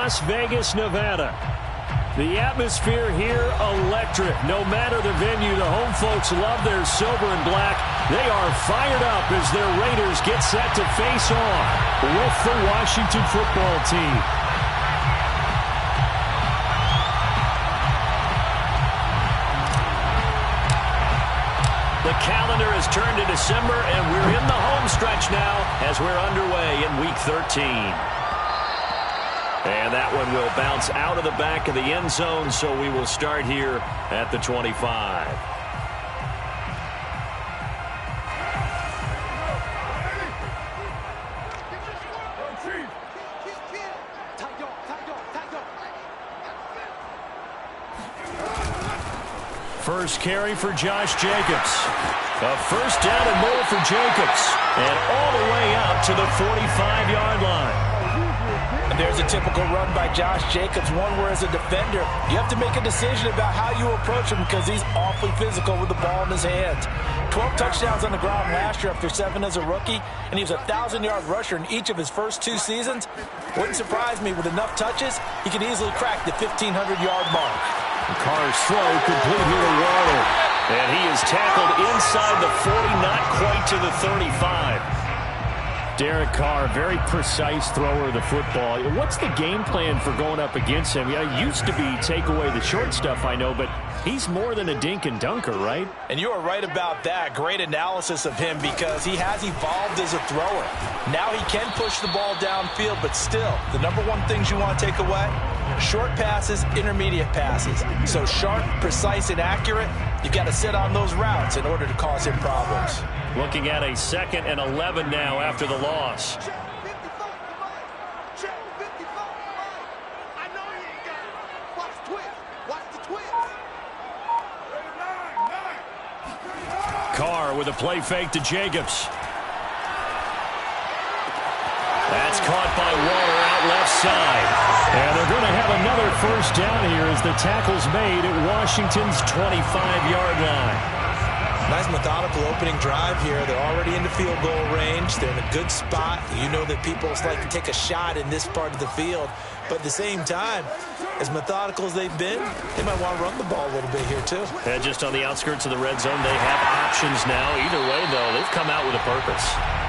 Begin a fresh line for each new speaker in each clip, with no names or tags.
Las Vegas, Nevada. The atmosphere here, electric. No matter the venue, the home folks love their silver and black. They are fired up as their Raiders get set to face off with the Washington football team. The calendar has turned to December, and we're in the home stretch now as we're underway in Week 13. And that one will bounce out of the back of the end zone, so we will start here at the 25. First carry for Josh Jacobs. A first down and more for Jacobs. And all the way out to the 45-yard line.
There's a typical run by Josh Jacobs, one where as a defender, you have to make a decision about how you approach him because he's awfully physical with the ball in his hands. 12 touchdowns on the ground last year after 7 as a rookie, and he was a 1,000-yard rusher in each of his first 2 seasons. Wouldn't surprise me, with enough touches, he could easily crack the 1,500-yard mark.
Carr's throw complete here to Waddle. And he is tackled inside the 40, not quite to the 35. Derek Carr, very precise thrower of the football. What's the game plan for going up against him? Yeah, it used to be take away the short stuff, I know, but he's more than a dink and dunker, right?
And you are right about that. Great analysis of him because he has evolved as a thrower. Now he can push the ball downfield, but still, the number one things you want to take away, short passes, intermediate passes. So sharp, precise, and accurate, you've got to sit on those routes in order to cause him problems.
Looking at a 2nd and 11 now after the loss. Carr with a play fake to Jacobs. That's caught by Waller out left side. And they're going to have another first down here as the tackle's made at Washington's 25-yard line.
Nice methodical opening drive here. They're already in the field goal range. They're in a good spot. You know that people like to take a shot in this part of the field. But at the same time, as methodical as they've been, they might want to run the ball a little bit here too.
And just on the outskirts of the red zone, they have options now. Either way, though, they've come out with a purpose.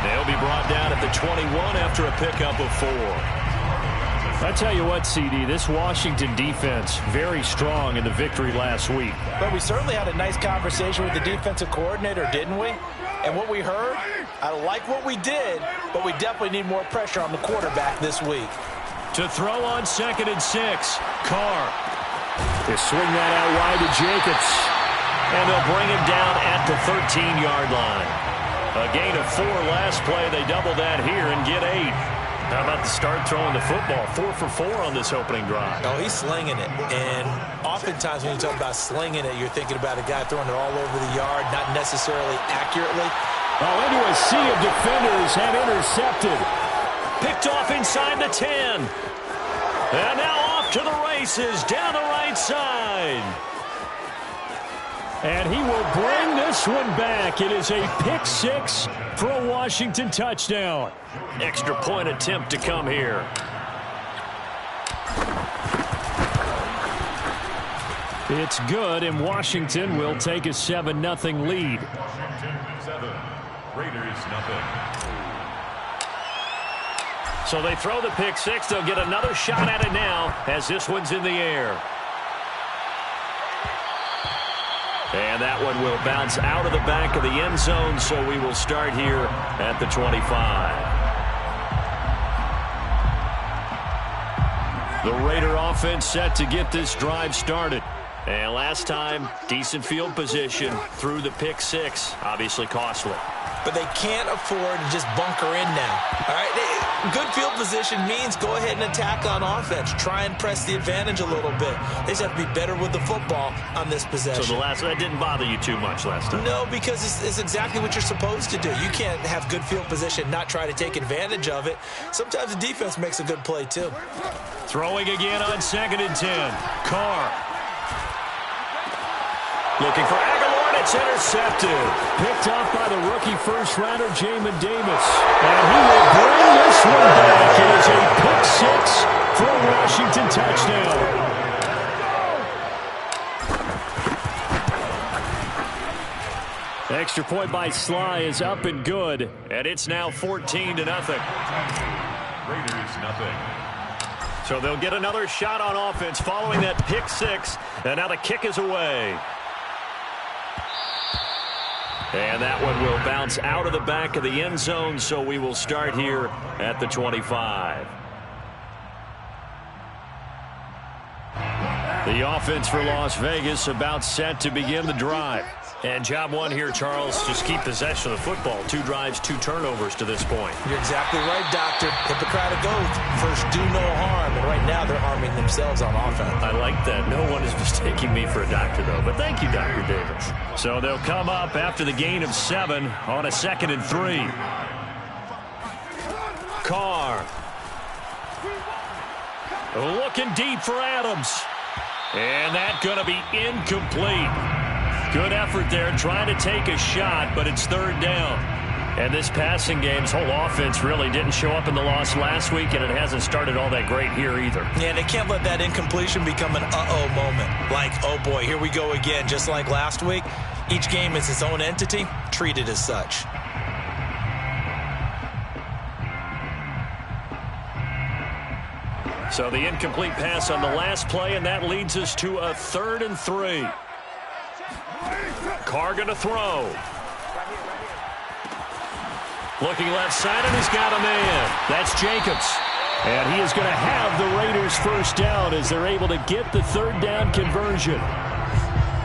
They'll be brought down at the 21 after a pickup of 4. I tell you what, CD, this Washington defense, very strong in the victory last week.
But we certainly had a nice conversation with the defensive coordinator, didn't we? And what we heard, I like what we did, but we definitely need more pressure on the quarterback this week.
To throw on 2nd and 6, Carr. They swing that out wide to Jacobs. And they'll bring him down at the 13-yard line. A gain of 4 last play. They double that here and get 8. How about the start throwing the football? 4 for 4 on this opening drive.
Oh, he's slinging it. And oftentimes when you talk about slinging it, you're thinking about a guy throwing it all over the yard, not necessarily accurately.
Oh, into a sea of defenders have intercepted. Picked off inside the 10. And now off to the races down the right side. And he will bring this one back. It is a pick 6 for a Washington touchdown. Extra point attempt to come here. It's good, and Washington will take a 7-0 lead.
7, Raiders nothing.
So they throw the pick 6. They'll get another shot at it now as this one's in the air. And that one will bounce out of the back of the end zone, so we will start here at the 25. The Raider offense set to get this drive started. And last time, decent field position through the pick 6, obviously costly.
But they can't afford to just bunker in now. All right, good field position means go ahead and attack on offense. Try and press the advantage a little bit. They just have to be better with the football on this possession.
So that didn't bother you too much last time?
No, because it's exactly what you're supposed to do. You can't have good field position, not try to take advantage of it. Sometimes the defense makes a good play too.
Throwing again on 2nd and 10. Carr. Looking for Aguilar. It's intercepted. Picked off by the rookie first-rounder, Jamin Davis. And he will bring this one back. It is a pick 6 for a Washington Extra point by Sly is up and good, and it's now 14-0.
Raiders nothing.
So they'll get another shot on offense following that pick six, and now the kick is away. And that one will bounce out of the back of the end zone, so we will start here at the 25. The offense for Las Vegas about set to begin the drive. And job one here, Charles, just keep possession of the football. 2 drives, 2 turnovers to this point.
You're exactly right, Doctor. Hippocratic oath. First, do no harm. And right now, they're harming themselves on offense.
I like that. No one is mistaking me for a doctor, though. But thank you, Dr. Davis. So they'll come up after the gain of 7 on a 2nd and 3. Carr. Looking deep for Adams. And that's going to be incomplete. Good effort there trying to take a shot, but it's 3rd down. And this passing game's whole offense really didn't show up in the loss last week, and it hasn't started all that great here either.
Yeah, they can't let that incompletion become an uh-oh moment. Like, oh boy, here we go again, just like last week. Each game is its own entity, treated as such.
So the incomplete pass on the last play, and that leads us to a 3rd and 3. Carr going to throw. Looking left side, and he's got a man. That's Jacobs. And he is going to have the Raiders first down as they're able to get the 3rd down conversion.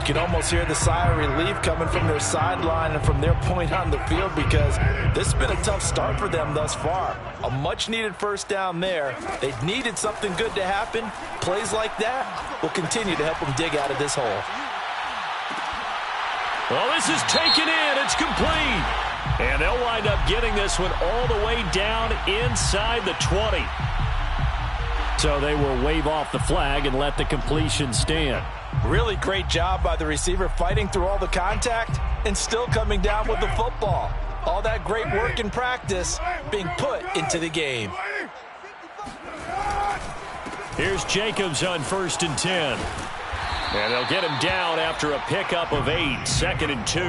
You can almost hear the sigh of relief coming from their sideline and from their point on the field, because this has been a tough start for them thus far. A much-needed first down there. They've needed something good to happen. Plays like that will continue to help them dig out of this hole.
Well, this is taken in. It's complete. And they'll wind up getting this one all the way down inside the 20. So they will wave off the flag and let the completion stand.
Really great job by the receiver fighting through all the contact and still coming down with the football. All that great work in practice being put into the game.
Here's Jacobs on 1st and 10. And they'll get him down after a pickup of 8, 2nd and 2.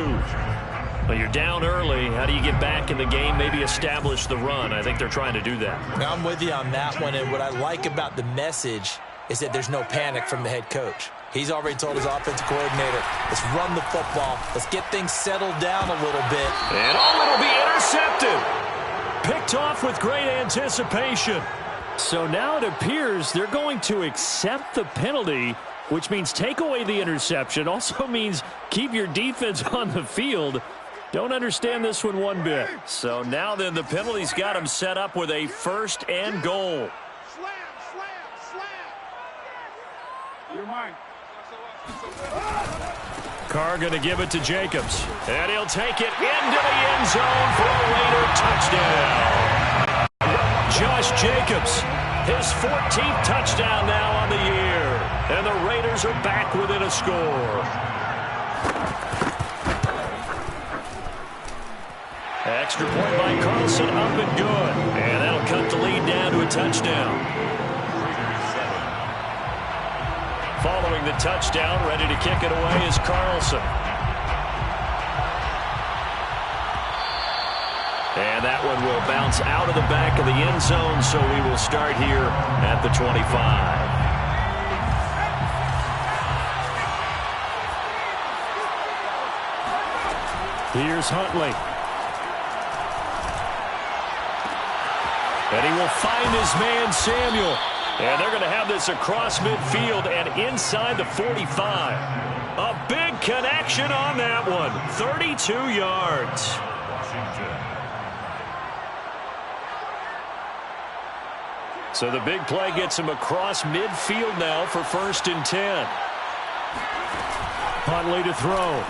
Well, you're down early. How do you get back in the game? Maybe establish the run. I think they're trying to do that.
Now, I'm with you on that one, and what I like about the message is that there's no panic from the head coach. He's already told his offensive coordinator, let's run the football. Let's get things settled down a little bit.
And it'll be intercepted. Picked off with great anticipation. So now it appears they're going to accept the penalty, which means take away the interception. Also means keep your defense on the field. Don't understand this one bit. So now then the penalty's got him set up with a 1st and goal.
You're mine.
Carr going to give it to Jacobs. And he'll take it into the end zone for a Raider touchdown. Josh Jacobs, his 14th touchdown now on the year. And the Raiders are back within a score. Extra point by Carlson, up and good. And that'll cut the lead down to a touchdown. Following the touchdown, ready to kick it away is Carlson. And that one will bounce out of the back of the end zone, so we will start here at the 25. Here's Huntley. And he will find his man, Samuel. And they're going to have this across midfield and inside the 45. A big connection on that one. 32 yards. So the big play gets him across midfield now for 1st and 10. Huntley to throw.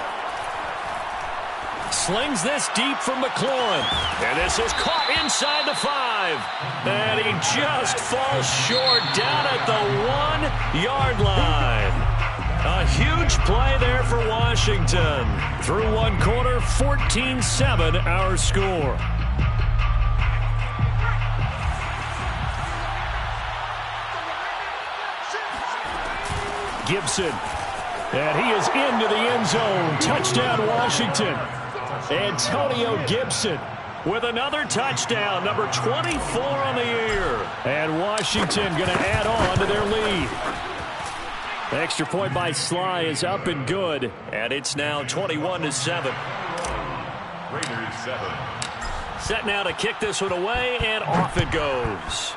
Slings this deep from McLaurin. And this is caught inside the 5. And he just falls short down at the 1-yard line. A huge play there for Washington. Through one quarter, 14-7 our score. Gibson. And he is into the end zone. Touchdown, Washington. Antonio Gibson with another touchdown, number 24 on the year. And Washington going to add on to their lead. The extra point by Sly is up and good, and it's now 21-7.
Raiders 7.
Set now to kick this one away, and off it goes.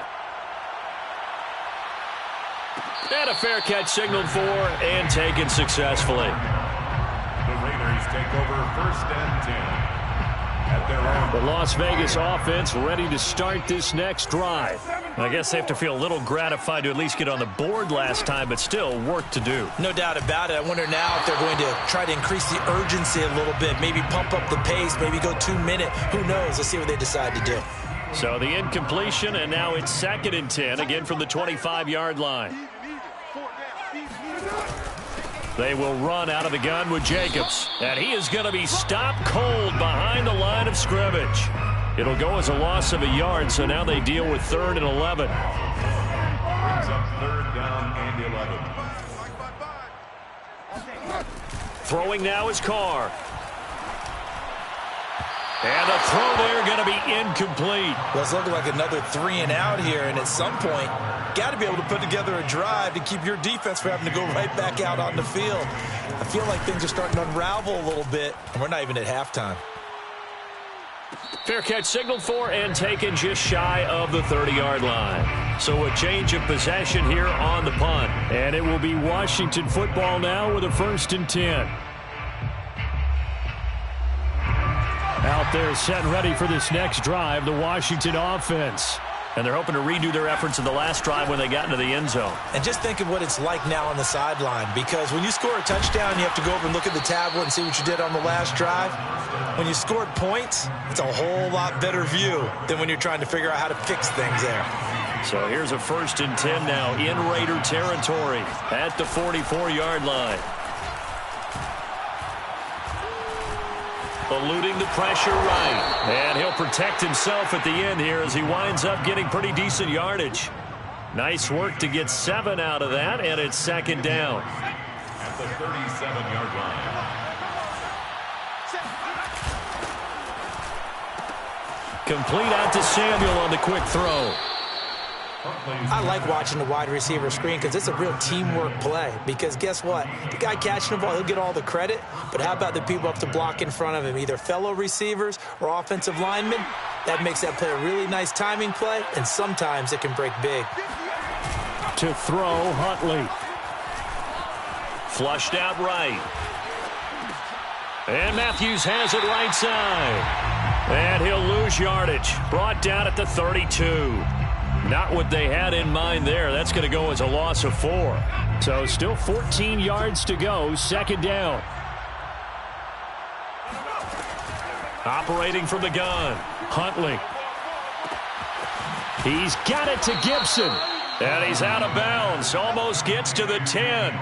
And a fair catch signaled for and taken successfully.
The Raiders take over 1st and 10. At their own.
The Las Vegas offense ready to start this next drive. I guess they have to feel a little gratified to at least get on the board last time, but still work to do.
No doubt about it. I wonder now if they're going to try to increase the urgency a little bit, maybe pump up the pace, maybe go 2 minute. Who knows? Let's see what they decide to do.
So the incompletion, and now it's 2nd and 10, again from the 25-yard line. They will run out of the gun with Jacobs. And he is going to be stopped cold behind the line of scrimmage. It'll go as a loss of a yard, so now they deal with 3rd and 11.
Brings up 3rd down and 11.
Throwing now is Carr. And the throw there going to be incomplete.
Well, it's looking like another 3 and out here, and at some point, got to be able to put together a drive to keep your defense from having to go right back out on the field. I feel like things are starting to unravel a little bit, and we're not even at halftime.
Fair catch signaled for and taken just shy of the 30-yard line. So a change of possession here on the punt. And it will be Washington football now with a 1st and 10. Out there set and ready for this next drive, the Washington offense. And they're hoping to redo their efforts in the last drive when they got into the end zone.
And just think of what it's like now on the sideline, because when you score a touchdown, you have to go over and look at the tablet and see what you did on the last drive. When you scored points, it's a whole lot better view than when you're trying to figure out how to fix things there.
So here's a 1st and 10 now in Raider territory at the 44-yard line. Eluding the pressure right. And he'll protect himself at the end here as he winds up getting pretty decent yardage. Nice work to get 7 out of that, and it's 2nd down.
At the 37-yard line.
Complete out to Samuel on the quick throw.
I like watching the wide receiver screen because it's a real teamwork play. Because guess what? The guy catching the ball, he'll get all the credit. But how about the people up to block in front of him, either fellow receivers or offensive linemen? That makes that play a really nice timing play, and sometimes it can break big.
To throw, Huntley. Flushed out right. And Matthews has it right side. And he'll lose yardage. Brought down at the 32. Not what they had in mind there. That's going to go as a loss of 4. So still 14 yards to go. 2nd down. Operating from the gun. Huntley. He's got it to Gibson. And he's out of bounds. Almost gets to the 10.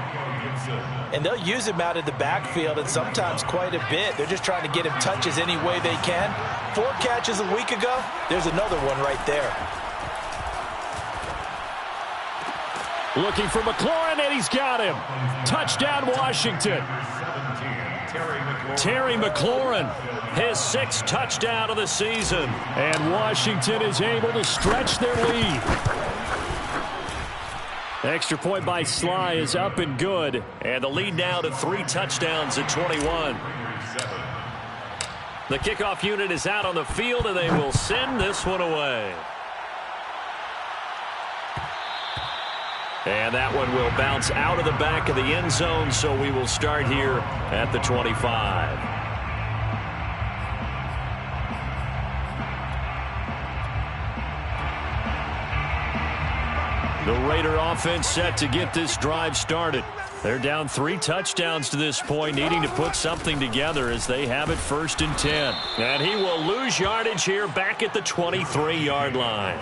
And they'll use him out of the backfield, and sometimes quite a bit. They're just trying to get him touches any way they can. 4 catches a week ago. There's another one right there.
Looking for McLaurin, and he's got him. Touchdown, Washington. Terry McLaurin, his 6th touchdown of the season. And Washington is able to stretch their lead. Extra point by Sly is up and good. And the lead now to 3 touchdowns at 21. The kickoff unit is out on the field, and they will send this one away. And that one will bounce out of the back of the end zone, so we will start here at the 25. The Raider offense set to get this drive started. They're down 3 touchdowns to this point, needing to put something together as they have it 1st and 10. And he will lose yardage here back at the 23-yard line.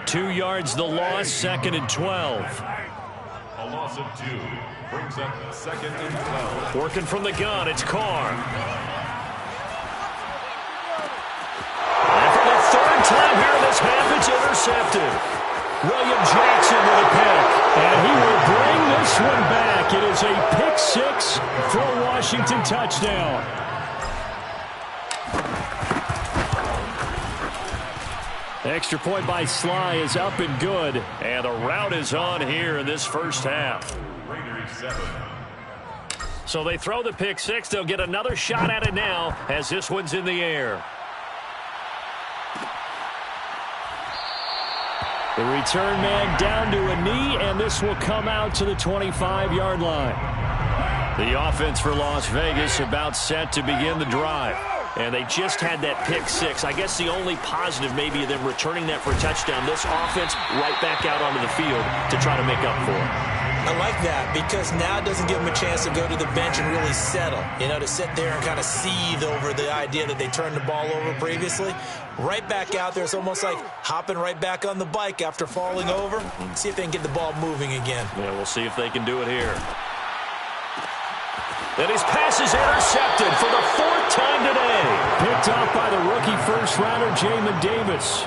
2 yards the loss, 2nd and 12.
A loss of 2 brings up 2nd and 12.
Working from the gun, it's Carr. And for the 3rd time here in this half, it's intercepted. William Jackson with a pick, and he will bring this one back. It is a pick 6 for a Washington touchdown. Extra point by Sly is up and good. And the route is on here in this first half.
Raiders 7.
So they throw the pick six. They'll get another shot at it now as this one's in the air. The return man down to a knee, and this will come out to the 25-yard line. The offense for Las Vegas about set to begin the drive. And they just had that pick six. I guess the only positive maybe of them returning that for a touchdown. This offense right back out onto the field to try to make up for it.
I like that because now it doesn't give them a chance to go to the bench and really settle. You know, to sit there and kind of seethe over the idea that they turned the ball over previously. Right back out there. It's almost like hopping right back on the bike after falling over. See if they can get the ball moving again.
Yeah, we'll see if they can do it here. And his pass is intercepted for the fourth time today. Picked off by the rookie first-rounder, Jamin Davis.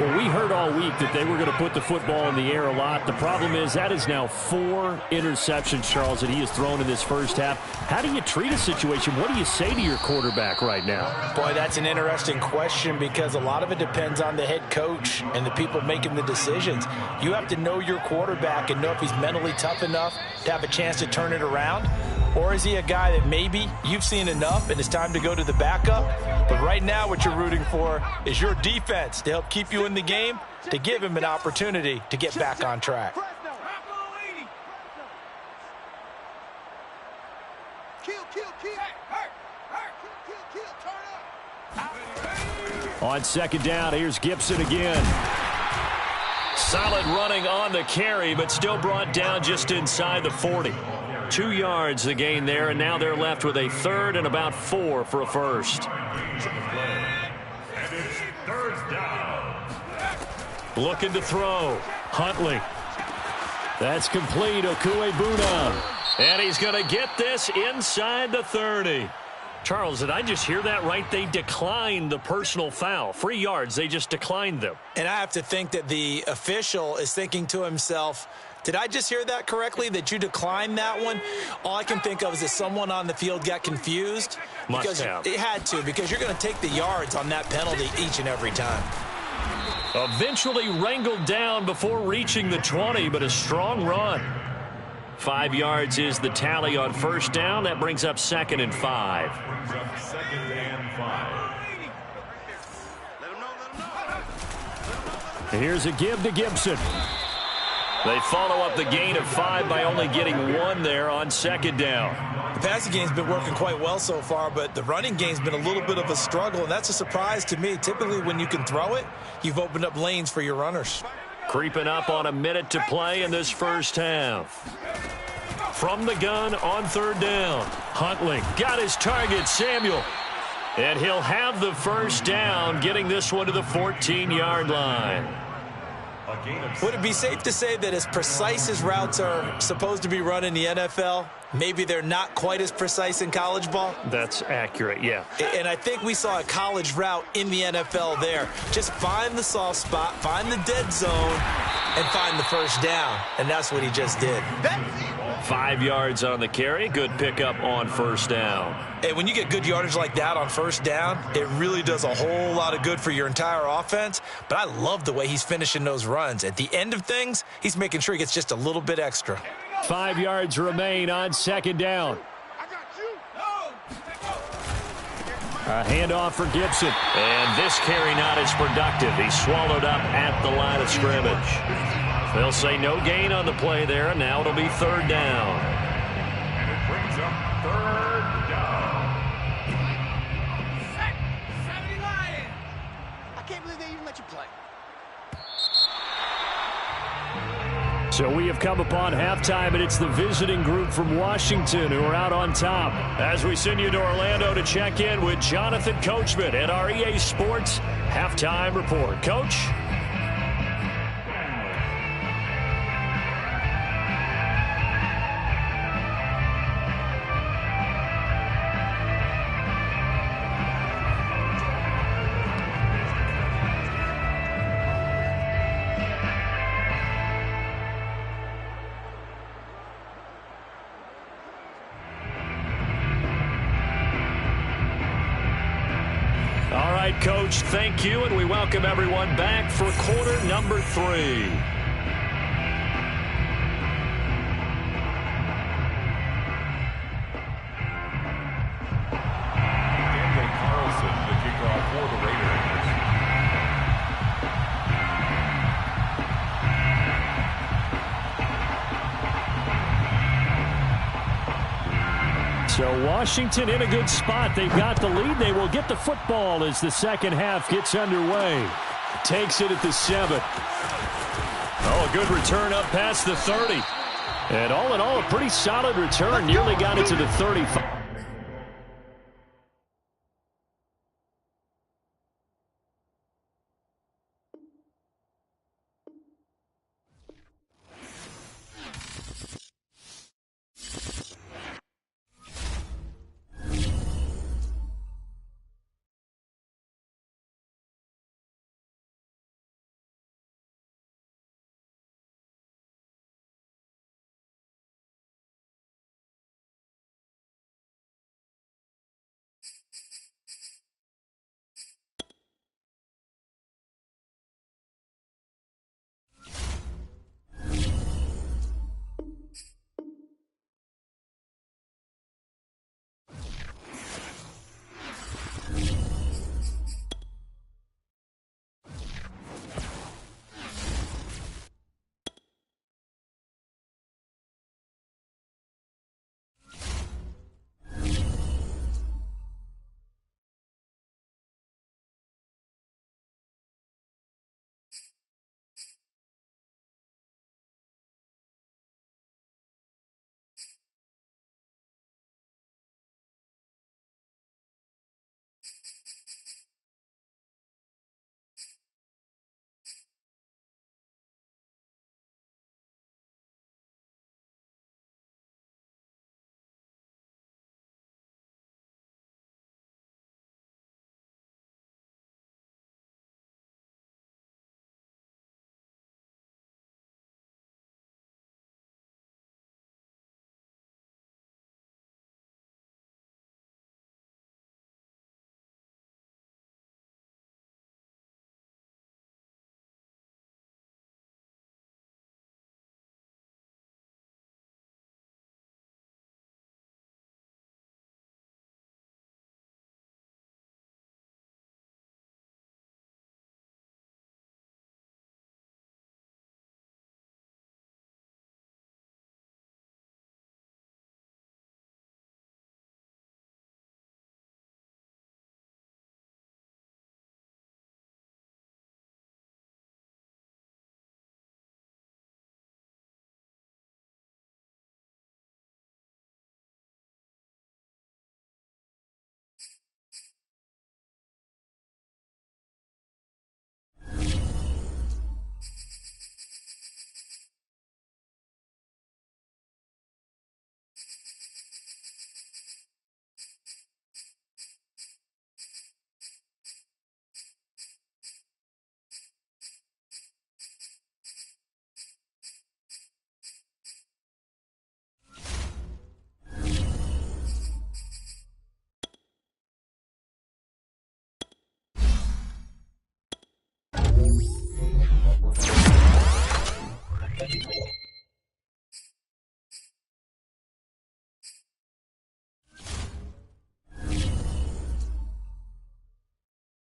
Well, we heard all week that they were going to put the football in the air a lot. The problem is that is now 4 interceptions, Charles, that he has thrown in this first half. How do you treat a situation? What do you say to your quarterback right now?
Boy, that's an interesting question because a lot of it depends on the head coach and the people making the decisions. You have to know your quarterback and know if he's mentally tough enough to have a chance to turn it around. Or is he a guy that maybe you've seen enough and it's time to go to the backup? But right now what you're rooting for is your defense to help keep you in the game, to give him an opportunity to get back on track.
On second down, here's Gibson again. Solid running on the carry, but still brought down just inside the 40. 2 yards the gain there, and now they're left with a third and about 4 for a first.
And it's third down.
Looking to throw. Huntley. That's complete. Okuebuna. And he's going to get this inside the 30. Charles, did I just hear that right? They declined the personal foul. 3 yards, they just declined them.
And I have to think that the official is thinking to himself, did I just hear that correctly, that you declined that one? All I can think of is that someone on the field got confused.
Must have.
It had to, because you're going to take the yards on that penalty each and every time.
Eventually wrangled down before reaching the 20, but a strong run. 5 yards is the tally on first down. That brings up 2nd and 5.
Brings up 2nd and 5.
Here's a give to Gibson. They follow up the gain of 5 by only getting 1 there on second down.
The passing game's been working quite well so far, but the running game's been a little bit of a struggle, and that's a surprise to me. Typically, when you can throw it, you've opened up lanes for your runners.
Creeping up on a minute to play in this first half. From the gun on third down. Huntley got his target, Samuel. And he'll have the first down, getting this one to the 14-yard line.
Would it be safe to say that as precise as routes are supposed to be run in the NFL, maybe they're not quite as precise in college ball?
That's accurate, yeah.
And I think we saw a college route in the NFL there. Just find the soft spot, find the dead zone, and find the first down. And that's what he just did.
5 yards on the carry. Good pickup on first down.
Hey, when you get good yardage like that on first down, it really does a whole lot of good for your entire offense. But I love the way he's finishing those runs. At the end of things, he's making sure he gets just a little bit extra.
5 yards remain on second down. A handoff for Gibson. And this carry not as productive. He's swallowed up at the line of scrimmage. They'll say no gain on the play there, and now it'll be third down.
And it brings up third down.
I can't believe they even let you play.
So we have come upon halftime, and it's the visiting group from Washington who are out on top. As we send you to Orlando to check in with Jonathan Coachman at our EA Sports Halftime Report. Coach? All right. right, Coach, thank you, and we welcome everyone back for quarter number 3. So Washington in a good spot. They've got the lead. They will get the football as the second half gets underway. Takes it at the 7. Oh, a good return up past the 30. And all in all, a pretty solid return. Nearly got it to the 35.